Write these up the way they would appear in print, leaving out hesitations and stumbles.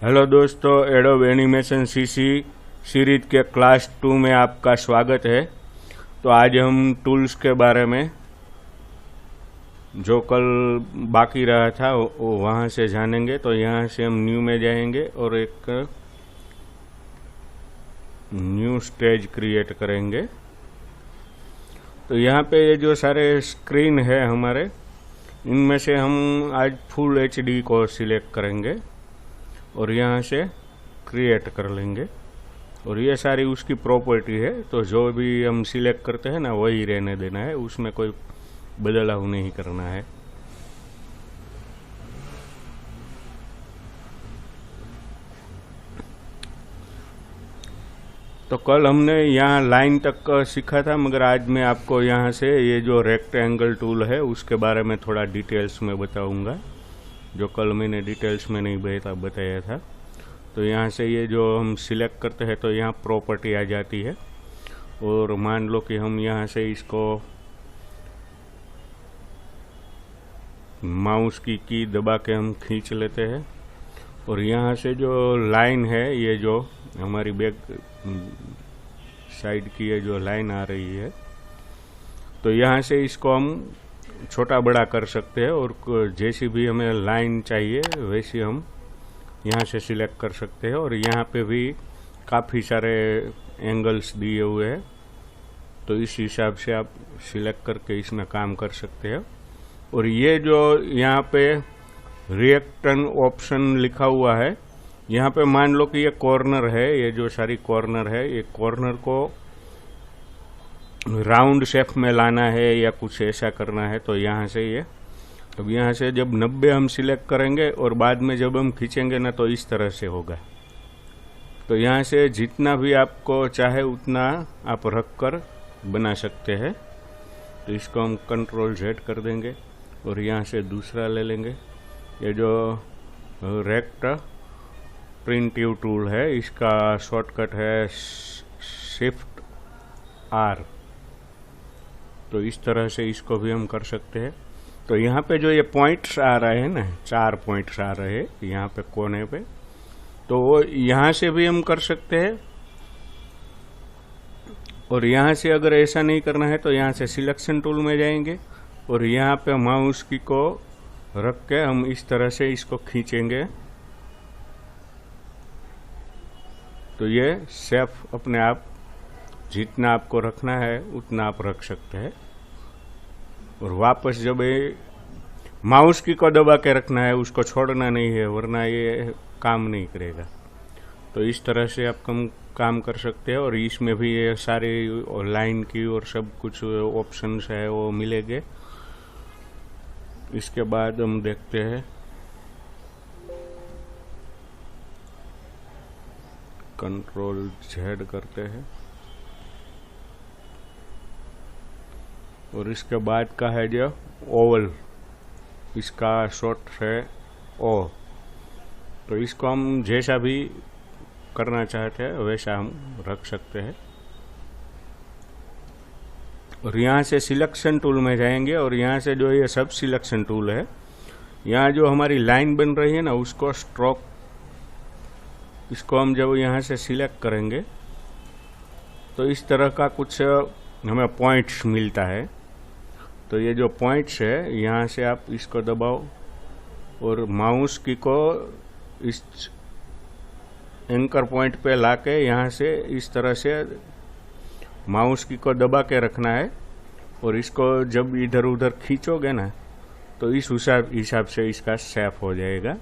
Hello दोस्तों, adobe animation CC series के class 2 में आपका स्वागत है। तो आज हम टूल्स के बारे में जो कल बाकी रहा था वो वहाँ से जानेंगे। तो यहाँ से हम न्यू में जाएंगे और एक न्यू स्टेज क्रिएट करेंगे। तो यहाँ पे ये जो सारे स्क्रीन है हमारे, इनमें से हम आज फुल एचडी को सिलेक्ट करेंगे और यहाँ से क्रिएट कर लेंगे। और ये सारी उसकी प्रॉपर्टी है, तो जो भी हम सिलेक्ट करते हैं ना वही रहने देना है, उसमें कोई बदलाव नहीं करना है। तो कल हमने यहाँ लाइन तक सीखा था, मगर आज मैं आपको यहाँ से ये जो रेक्टेंगल टूल है उसके बारे में थोड़ा डिटेल्स में बताऊंगा, जो कल मैंने डिटेल्स में नहीं बताया था। तो यहाँ से ये जो हम सिलेक्ट करते हैं तो यहाँ प्रॉपर्टी आ जाती है, और मान लो कि हम यहाँ से इसको माउस की दबा के हम खींच लेते हैं। और यहाँ से जो लाइन है, ये जो हमारी बैक साइड की ये जो लाइन आ रही है, तो यहाँ से इसको हम छोटा बड़ा कर सकते हैं, और जैसी भी हमें लाइन चाहिए वैसी हम यहाँ से सिलेक्ट कर सकते हैं। और यहाँ पे भी काफ़ी सारे एंगल्स दिए हुए हैं, तो इस हिसाब से आप सिलेक्ट करके इसमें काम कर सकते हैं। और ये जो यहाँ पे रिएक्शन ऑप्शन लिखा हुआ है, यहाँ पे मान लो कि ये कॉर्नर है, ये जो सारी कॉर्नर है, ये कॉर्नर को राउंड शेप में लाना है या कुछ ऐसा करना है, तो यहाँ से ये अब यहाँ से जब 90 हम सिलेक्ट करेंगे और बाद में जब हम खींचेंगे ना तो इस तरह से होगा। तो यहाँ से जितना भी आपको चाहे उतना आप रख कर बना सकते हैं। तो इसको हम कंट्रोल Z कर देंगे और यहाँ से दूसरा ले लेंगे। ये जो रेक्ट प्रिंटिव टूल है, इसका शॉर्टकट है शिफ्ट R। तो इस तरह से इसको भी हम कर सकते हैं। तो यहाँ पे जो ये पॉइंट्स आ रहे हैं ना, 4 पॉइंट्स आ रहे हैं यहाँ पे कोने पे, तो वो यहाँ से भी हम कर सकते हैं। और यहाँ से अगर ऐसा नहीं करना है तो यहाँ से सिलेक्शन टूल में जाएंगे और यहाँ पे माउस की को रख के हम इस तरह से इसको खींचेंगे, तो ये शेप अपने आप जितना आपको रखना है उतना आप रख सकते हैं। और वापस जब ये माउस की को दबा के रखना है, उसको छोड़ना नहीं है, वरना ये काम नहीं करेगा। तो इस तरह से आप काम कर सकते हैं। और इसमें भी ये सारे लाइन की और सब कुछ ऑप्शंस है वो मिलेंगे। इसके बाद हम देखते हैं कंट्रोल Z करते हैं, और इसके बाद का है जो ओवल, इसका शॉर्ट है O। तो इसको हम जैसा भी करना चाहते हैं वैसा हम रख सकते हैं। और यहाँ से सिलेक्शन टूल में जाएंगे और यहाँ से जो ये सब सिलेक्शन टूल है, यहाँ जो हमारी लाइन बन रही है ना उसको स्ट्रोक, इसको हम जब यहाँ से सिलेक्ट करेंगे तो इस तरह का कुछ हमें पॉइंट्स मिलता है। तो ये जो पॉइंट्स है, यहाँ से आप इसको दबाओ और माउस की को इस एंकर पॉइंट पे लाके यहाँ से इस तरह से माउस की को दबा के रखना है। और इसको जब इधर उधर खींचोगे ना तो इस हिसाब से इसका शेप हो जाएगा।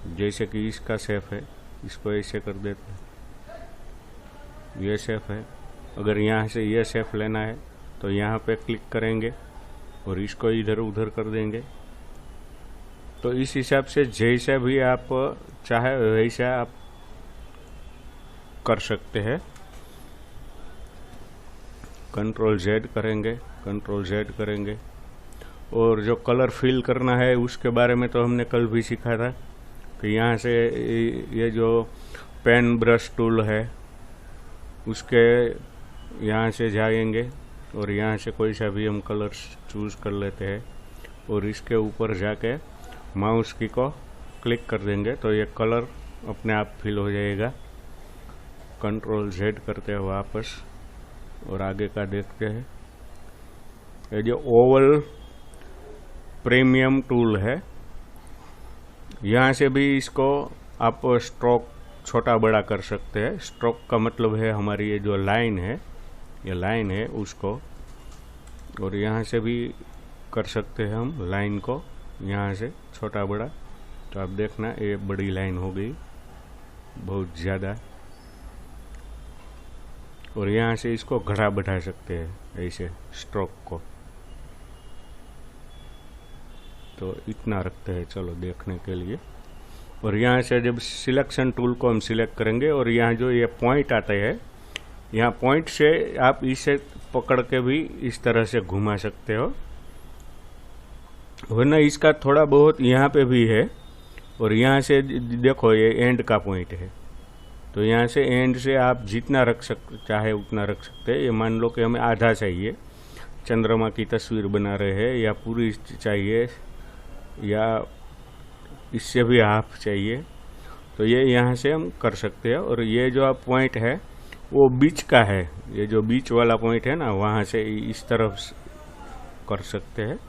जैसे कि इसका शेप है, इसको ऐसे कर देते हैं, ये शेप है। अगर यहाँ से ये शेप लेना है तो यहाँ पे क्लिक करेंगे और इसको इधर उधर कर देंगे। तो इस हिसाब से जैसा भी आप चाहे वैसा आप कर सकते हैं। कंट्रोल Z करेंगे, कंट्रोल Z करेंगे। और जो कलर फिल करना है उसके बारे में तो हमने कल भी सीखा था कि यहाँ से ये जो पेन ब्रश टूल है उसके यहाँ से जाएंगे और यहाँ से कोई सा भी हम कलर चूज़ कर लेते हैं और इसके ऊपर जाके माउस की को क्लिक कर देंगे तो ये कलर अपने आप फिल हो जाएगा। कंट्रोल Z करते हैं वापस और आगे का देखते हैं। ये जो ओवल प्रीमियम टूल है, यहाँ से भी इसको आप स्ट्रोक छोटा बड़ा कर सकते हैं। स्ट्रोक का मतलब है हमारी ये जो लाइन है, ये लाइन है उसको, और यहाँ से भी कर सकते हैं हम लाइन को यहाँ से छोटा बड़ा। तो आप देखना ये बड़ी लाइन हो गई बहुत ज़्यादा, और यहाँ से इसको घड़ा बढ़ा सकते हैं ऐसे स्ट्रोक को। तो इतना रखते हैं चलो देखने के लिए। और यहाँ से जब सिलेक्शन टूल को हम सिलेक्ट करेंगे और यहाँ जो ये पॉइंट आते हैं, यहाँ पॉइंट से आप इसे पकड़ के भी इस तरह से घुमा सकते हो, वरना इसका थोड़ा बहुत यहाँ पे भी है। और यहाँ से देखो ये एंड का पॉइंट है, तो यहाँ से एंड से आप जितना रख सकते चाहे उतना रख सकते हैं। ये मान लो कि हमें आधा चाहिए, चंद्रमा की तस्वीर बना रहे हैं, या पूरी चाहिए, या इससे भी हाफ चाहिए, तो ये यहाँ से हम कर सकते हैं। और ये जो आप पॉइंट है वो बीच का है, ये जो बीच वाला पॉइंट है ना, वहाँ से इस तरफ कर सकते हैं।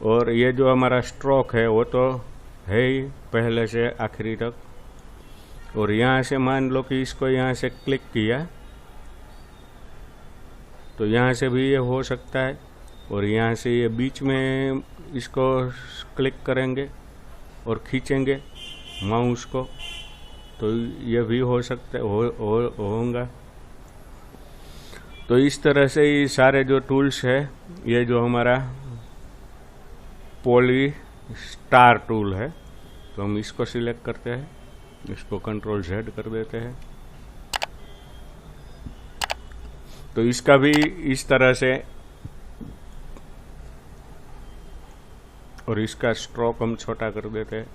और ये जो हमारा स्ट्रोक है वो तो है ही पहले से आखिरी तक। और यहाँ से मान लो कि इसको यहाँ से क्लिक किया तो यहाँ से भी ये हो सकता है। और यहाँ से ये बीच में इसको क्लिक करेंगे और खींचेंगे माउस को, तो ये भी हो सकता है, होगा। तो इस तरह से ये सारे जो टूल्स है, ये जो हमारा पॉली स्टार टूल है, तो हम इसको सिलेक्ट करते हैं, इसको कंट्रोल Z कर देते हैं। तो इसका भी इस तरह से, और इसका स्ट्रोक हम छोटा कर देते हैं,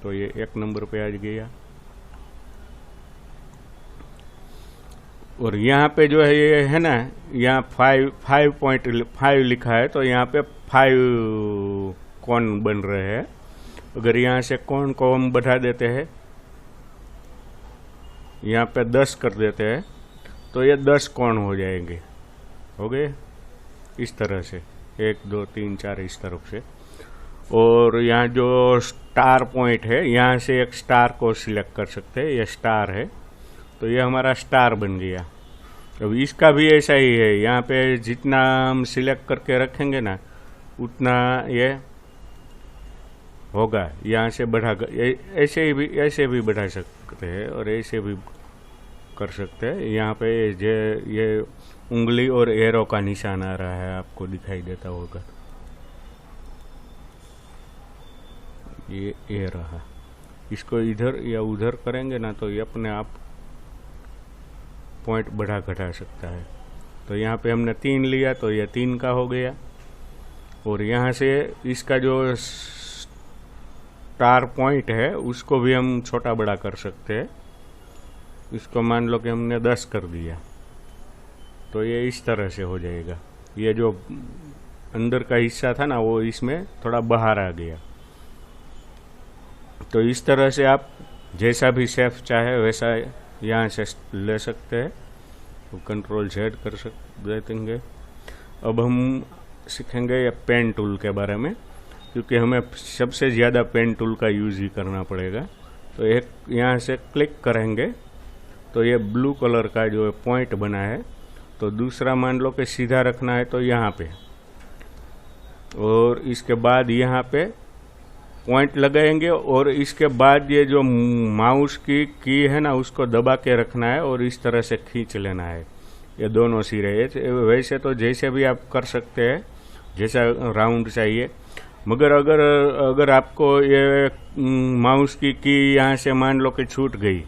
तो ये 1 नंबर पे आ गया। और यहाँ पे जो है ये है ना, यहाँ 5.5 लिखा है, तो यहाँ पे 5 कोण बन रहे हैं। अगर यहाँ से कोण को हम बढ़ा देते हैं, यहाँ पे 10 कर देते हैं, तो ये 10 कोण हो जाएंगे, हो गए इस तरह से, 1 2 3 4 इस तरफ से। और यहाँ जो स्टार पॉइंट है, यहाँ से एक स्टार को सिलेक्ट कर सकते हैं, ये स्टार है, तो ये हमारा स्टार बन गया। अब इसका भी ऐसा ही है, यहाँ पे जितना हम सिलेक्ट करके रखेंगे ना उतना ये होगा। यहाँ से बढ़ा ऐसे भी बढ़ा सकते हैं और ऐसे भी कर सकते हैं। यहाँ पे ये उंगली और एरो का निशान आ रहा है, आपको दिखाई देता होगा, ये रहा। इसको इधर या उधर करेंगे ना तो ये अपने आप पॉइंट बढ़ा घटा सकता है। तो यहाँ पे हमने 3 लिया तो ये 3 का हो गया। और यहाँ से इसका जो स्टार पॉइंट है उसको भी हम छोटा बड़ा कर सकते हैं। इसको मान लो कि हमने 10 कर दिया, तो ये इस तरह से हो जाएगा। ये जो अंदर का हिस्सा था ना वो इसमें थोड़ा बाहर आ गया। तो इस तरह से आप जैसा भी शेप चाहे वैसा यहाँ से ले सकते हैं, तो कंट्रोल Z कर देंगे। अब हम सीखेंगे ये पेन टूल के बारे में, क्योंकि हमें सबसे ज़्यादा पेन टूल का यूज़ ही करना पड़ेगा। तो एक यहाँ से क्लिक करेंगे तो ये ब्लू कलर का जो पॉइंट बना है, तो दूसरा मान लो कि सीधा रखना है तो यहाँ पे, और इसके बाद यहाँ पे पॉइंट लगाएंगे। और इसके बाद ये जो माउस की है ना उसको दबा के रखना है और इस तरह से खींच लेना है, ये दोनों सिरे। वैसे तो जैसे भी आप कर सकते हैं, जैसा राउंड चाहिए। मगर अगर आपको ये माउस की यहाँ से मान लो कि छूट गई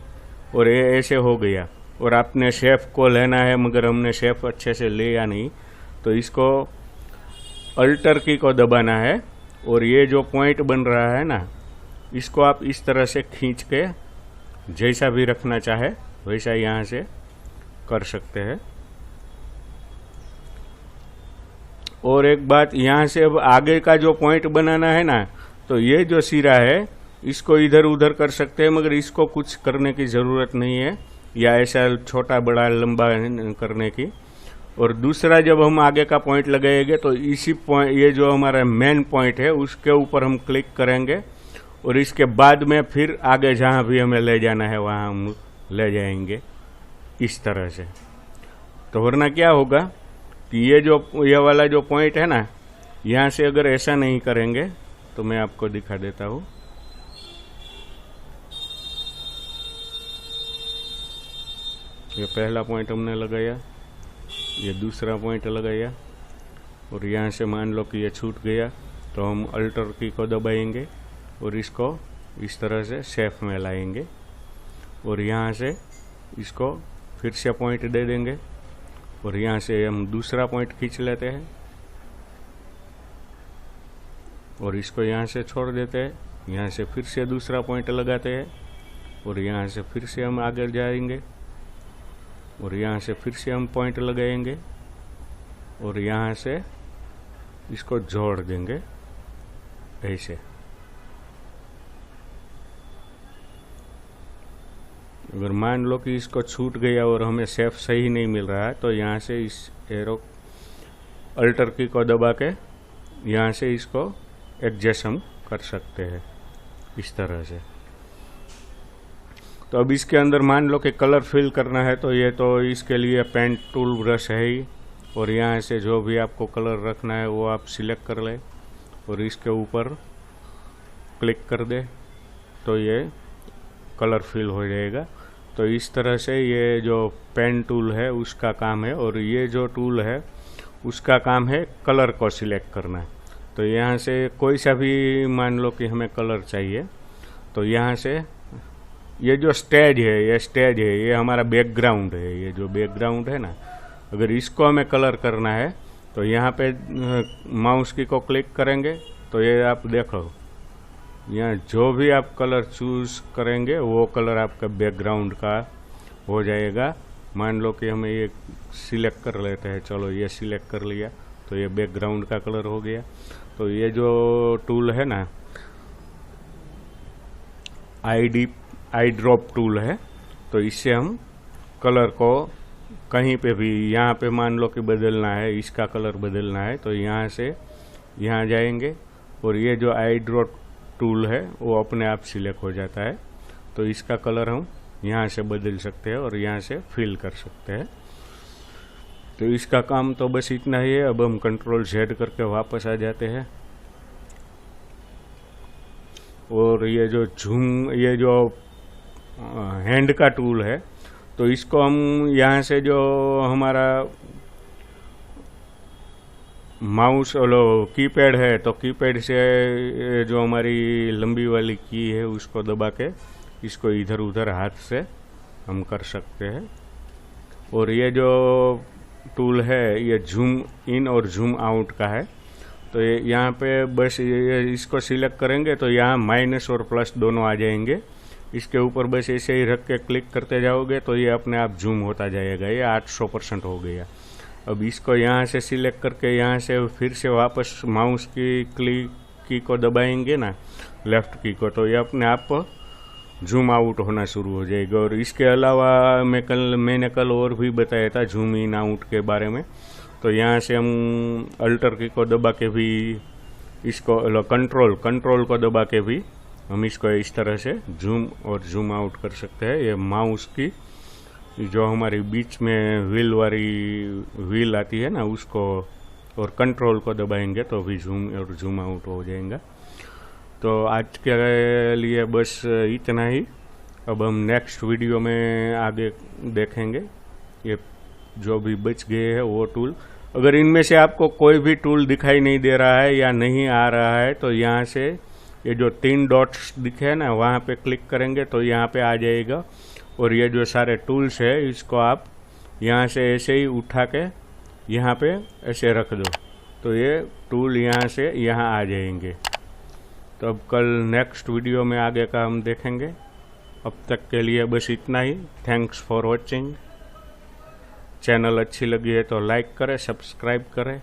और ये ऐसे हो गया और आपने शेप को लेना है, मगर हमने शेप अच्छे से लिया नहीं, तो इसको अल्टर की को दबाना है। और ये जो पॉइंट बन रहा है ना, इसको आप इस तरह से खींच के जैसा भी रखना चाहे वैसा यहाँ से कर सकते हैं। और एक बात, यहाँ से अब आगे का जो पॉइंट बनाना है ना, तो ये जो सिरा है इसको इधर उधर कर सकते हैं, मगर इसको कुछ करने की ज़रूरत नहीं है, या ऐसा छोटा बड़ा लंबा करने की। और दूसरा, जब हम आगे का पॉइंट लगाएंगे तो इसी पॉइंट, ये जो हमारा मेन पॉइंट है उसके ऊपर हम क्लिक करेंगे, और इसके बाद में फिर आगे जहाँ भी हमें ले जाना है वहाँ हम ले जाएंगे इस तरह से। तो वरना क्या होगा कि ये वाला जो पॉइंट है ना, यहाँ से अगर ऐसा नहीं करेंगे तो मैं आपको दिखा देता हूँ। ये पहला पॉइंट हमने लगाया, ये दूसरा पॉइंट लगाया, और यहाँ से मान लो कि ये छूट गया तो हम अल्टर की को दबाएंगे और इसको इस तरह से शेप में लाएंगे, और यहाँ से इसको फिर से पॉइंट दे देंगे, और यहाँ से हम दूसरा पॉइंट खींच लेते हैं और इसको यहाँ से छोड़ देते हैं। यहाँ से फिर से दूसरा पॉइंट लगाते हैं, और यहाँ से फिर से हम आगे जाएंगे, और यहाँ से फिर से हम पॉइंट लगाएंगे, और यहाँ से इसको जोड़ देंगे ऐसे। अगर मान लो कि इसको छूट गया और हमें शेप सही नहीं मिल रहा है, तो यहाँ से इस एरो अल्टर की को दबा के यहाँ से इसको एडजस्ट हम कर सकते हैं इस तरह से। तो अब इसके अंदर मान लो कि कलर फिल करना है, तो ये तो इसके लिए पेंट टूल ब्रश है ही, और यहाँ से जो भी आपको कलर रखना है वो आप सिलेक्ट कर लें और इसके ऊपर क्लिक कर दे तो ये कलर फिल हो जाएगा। तो इस तरह से ये जो पेन टूल है उसका काम है, और ये जो टूल है उसका काम है कलर को सिलेक्ट करना। तो यहाँ से कोई सा भी मान लो कि हमें कलर चाहिए, तो यहाँ से ये जो स्टेज है, ये हमारा बैकग्राउंड है। ये जो बैकग्राउंड है ना, अगर इसको हमें कलर करना है तो यहाँ पे माउस की को क्लिक करेंगे तो ये आप देखो, यहाँ जो भी आप कलर चूज़ करेंगे वो कलर आपका बैकग्राउंड का हो जाएगा। मान लो कि हमें ये सिलेक्ट कर लेते हैं, चलो ये सिलेक्ट कर लिया तो ये बैकग्राउंड का कलर हो गया। तो ये जो टूल है ना, आई ड्रॉप टूल है, तो इससे हम कलर को कहीं पे भी, यहाँ पे मान लो कि बदलना है, इसका कलर बदलना है, तो यहाँ से यहाँ जाएंगे और ये जो आई ड्रॉप टूल है वो अपने आप सिलेक्ट हो जाता है। तो इसका कलर हम यहाँ से बदल सकते हैं और यहाँ से फिल कर सकते हैं। तो इसका काम तो बस इतना ही है। अब हम कंट्रोल Z करके वापस आ जाते हैं, और ये जो ये जो हैंड का टूल है, तो इसको हम यहाँ से जो हमारा माउस और कीपैड है, तो कीपैड से जो हमारी लंबी वाली की है उसको दबा के इसको इधर उधर हाथ से हम कर सकते हैं। और ये जो टूल है ये जूम इन और जूम आउट का है। तो ये यहाँ पे बस ये इसको सिलेक्ट करेंगे तो यहाँ माइनस और प्लस दोनों आ जाएंगे। इसके ऊपर बस ऐसे ही रख के क्लिक करते जाओगे तो ये अपने आप जूम होता जाएगा। ये 800% हो गया। अब इसको यहाँ से सिलेक्ट करके यहाँ से फिर से वापस माउस की क्लिक की को दबाएंगे ना, लेफ़्ट की को, तो ये अपने आप जूम आउट होना शुरू हो जाएगा। और इसके अलावा मैंने कल और भी बताया था जूम इन आउट के बारे में। तो यहाँ से हम अल्टर की को दबा के भी इसको कंट्रोल को दबा के भी हम इसको इस तरह से जूम और जूम आउट कर सकते हैं। ये माउस की जो हमारी बीच में व्हील आती है ना, उसको और कंट्रोल को दबाएंगे तो भी जूम और जूम आउट हो जाएगा। तो आज के लिए बस इतना ही। अब हम नेक्स्ट वीडियो में आगे देखेंगे ये जो भी बच गए हैं वो टूल। अगर इनमें से आपको कोई भी टूल दिखाई नहीं दे रहा है या नहीं आ रहा है तो यहाँ से ये जो 3 डॉट्स दिखे ना, वहाँ पे क्लिक करेंगे तो यहाँ पे आ जाएगा। और ये जो सारे टूल्स है इसको आप यहाँ से ऐसे ही उठा के यहाँ पे ऐसे रख दो तो ये टूल यहाँ से यहाँ आ जाएंगे। तो अब कल नेक्स्ट वीडियो में आगे का हम देखेंगे। अब तक के लिए बस इतना ही। Thanks for watching. चैनल अच्छी लगी है तो लाइक करें, सब्सक्राइब करें।